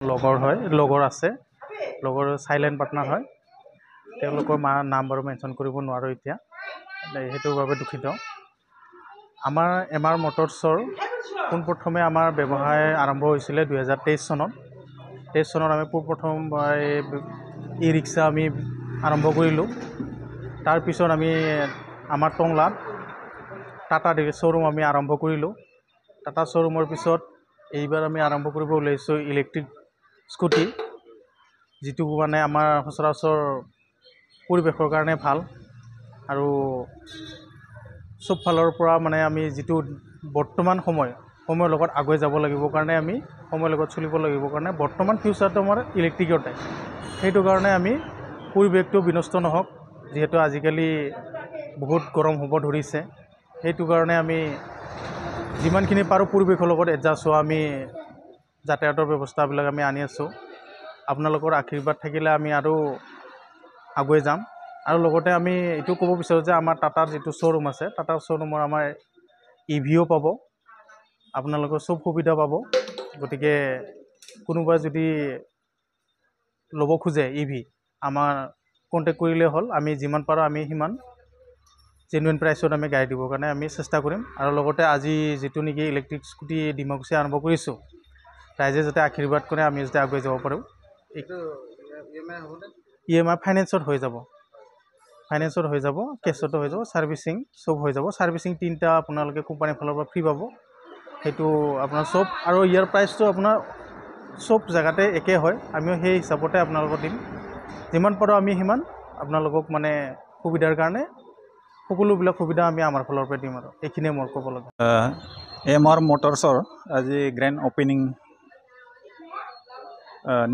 লগৰ আছে লগৰ সাইলেন্ট পাৰ্টনাৰ হয় তেওঁলোকৰ নাম বাৰু মেনশন কৰিব নোৱাৰো এতিয়া হেতুৰ বাবে দুখিত আমাৰ এমআৰ মটৰছৰ পোনপ্ৰথমে আমাৰ ব্যৱসায় আৰম্ভ হৈছিল 2023 চনত 23 চনত আমি পোনপ্ৰথম ই ৰিক্সা আমি আৰম্ভ কৰিলোঁ তাৰ পিছত আমি আমাৰ টংলাত টাটা শ্বৰুম আমি আৰম্ভ কৰিলোঁ টাটা শ্বৰুমৰ পিছত এইবাৰ আমি আৰম্ভ কৰিব ওলাইছোঁ ইলেক্ট্ৰিক স্কুটি যেটো মানে আমাৰ সচৰাচৰ পৰিবেশৰ কাৰণে ভাল আৰু সব ফালৰ পৰা মানে আমি যেটো বৰ্তমান সময়ৰ লগত আগুৱাই যাব লাগিব কাৰণে আমি সময়ৰ লগত চলিব লাগিব কাৰণে বৰ্তমান ফিউচাৰটো আমাৰ ইলেক্ট্ৰিকতে সেইটো কাৰণে আমি পৰিবেশটো বিনষ্ট নহওক যেহেতু আজিকালি বহুত গৰম হ'ব ধৰিছে সেইটো কাৰণে আমি যিমানখিনি পাৰো পৰিবেশৰ লগত এডজাষ্ট হোৱা আমি যাতায়াতৰ ব্যৱস্থাবিলাক আমি আনি আছো আপোনালোকৰ আশীৰ্বাদ থাকিলে আমি আৰু আগুৱাই যাম আৰু লগতে আমি এটো ক'ব বিচাৰো যে আমাৰ টাটাৰ যেটো শ্বৰুম আছে টাটাৰ শ্বৰুমৰ আমাৰ ইভিও পাব আপোনালোকৰ সব সুবিধা পাব গতিকে কোনোবা যদি ল'ব খোজে ইভি আমাৰ কন্টাক্ট কৰিলে হ'ল আমি যিমান পাৰো আমি সিমান জেনুইন প্ৰাইচত আমি গাড়ী দিবৰ কাৰণে আমি চেষ্টা কৰিম আৰু লগতে আজি যেটো নেকি ইলেক্ট্ৰিক স্কুটি ডিমাকুছি আৰম্ভ কৰিছো ৰাইজে যাতে আশীৰ্বাদ কৰে আমি যাতে আগুৱাই যাব পাৰো ইএমআই ফাইনেন্সত হৈ যাব কেছতো হৈ যাব সাৰ্ভিসিং সব হৈ যাব সাৰ্ভিসিং 3টা আপোনালোকে কোম্পানীৰ ফালৰ পৰা ফ্ৰী পাব হেতু আপোনাৰ সব আৰু ইয়াৰ প্ৰাইচটো আপোনাৰ সব জায়গাতে একে হয় আমিও সেই হিচাপতে আপোনালোকক দিম যিমান পাৰো আমি হিমান আপোনালোকক মানে সুবিধাৰ কাৰণে সকলোবিলাক সুবিধা আমি আমাৰ ফালৰ পৰা দিম আৰু এইখিনিয়ে মোৰ ক'ব লগা এমআৰ মটৰছৰ আজি grand opening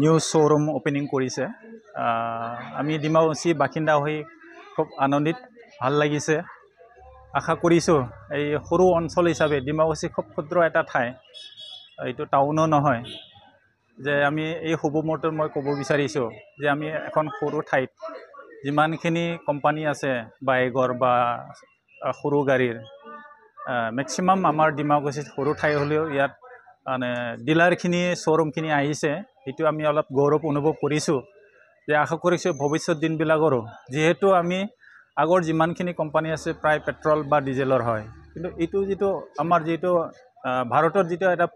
new showroom opening কৰিছে আমি ডিমাকুছি বাসিন্দা হৈ খুব আনন্দিত ভাল লাগিছে আশা কৰিছোঁ এই সৰু অঞ্চল হিচাপে ডিমাকুছি খুব ক্ষুদ্ৰ এটা ঠাই এইটো টাউনো নহয় যে আমি এই শুভ মুহূৰ্তত মই ক'ব বিচাৰিছোঁ যে আমি এখন সৰু ঠাইত যিমানখিনি কোম্পানী আছে বাইকৰ বা সৰু গাড়ীৰ মেক্সিমাম আমাৰ ডিমাকুছিত সৰু ঠাই হ'লেও ইয়াত মানে ডিলাৰখিনি শ্বৰুমখিনি আহিছে এইটো আমি অলপ গৌৰৱ অনুভৱ কৰিছোঁ যে আশা কৰিছোঁ ভৱিষ্যত দিনবিলাকৰো যেহেতু আমি আগৰ যিমানখিনি কোম্পানী আছে প্ৰায় পেট্ৰল বা ডিজেলৰ হয় কিন্তু এইটো যেটো আমাৰ যেটো ভাৰতৰ যেটো এটা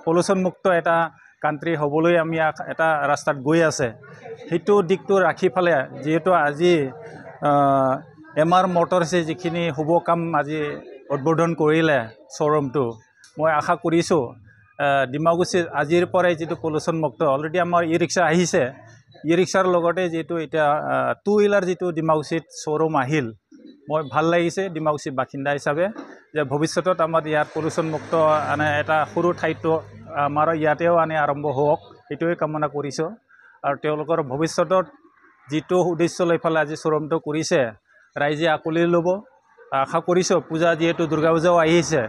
পলিউশন মুক্ত এটা কান্ট্ৰি হ'বলৈ আমি এটা ৰাস্তাত গৈ আছে হেতু দিকটো ৰাখি ফালে যেহেতু আজি এমআৰ মটৰছে যিখিনি শুভ কাম আজি উদ্বোধন কৰিলে শ্বৰুমটো মই আশা কৰিছোঁ ডিমাকুছি আজিৰ পৰাই যেটো পলিউশন মুক্ত অলৰেডি আমাৰ ই ৰিক্সা আহিছে ই ৰিক্সাৰ লগতে যেটো এটা টু হুইলাৰ যেটো ডিমাকুছিত শ্বৰুম আহিল মই ভাল লাগিছে ডিমাকুছি বাসিন্দা হিচাপে যে ভৱিষ্যতত আমাৰ ইয়াত পলিউশন মুক্ত আনে এটা সৰু ঠাইটো আমাৰ ইয়াতেও আনে আৰম্ভ হোক এইটোৱে কামনা কৰিছোঁ আৰু তেওঁলোকৰ ভৱিষ্যতত যেটো উদ্দেশ্য লৈ ফালে আজি শ্বৰুমটো কৰিছে ৰাইজে আকলি ল'ব আশা কৰিছোঁ পূজা যেহেতু দুৰ্গা পূজাও আহিছে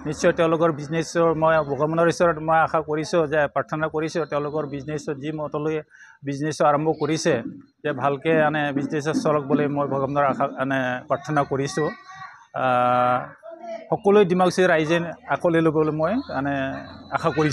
নিশ্চয় তেওঁলোকৰ বিজনেছৰ মই ভগৱানৰ ঈশ্বৰত মই আশা কৰিছোঁ যে প্ৰাৰ্থনা কৰিছোঁ তেওঁলোকৰ বিজনেছত যি মতলৈ বিজনেছ আৰম্ভ কৰিছে যে ভালকৈ আনে বিজনেছত চলক বুলি মই ভগৱানৰ আশা মানে প্ৰাৰ্থনা কৰিছোঁ সকলো ডিমাকুছি ৰাইজে আকলি ল'বলৈ মই মানে আশা কৰিছোঁ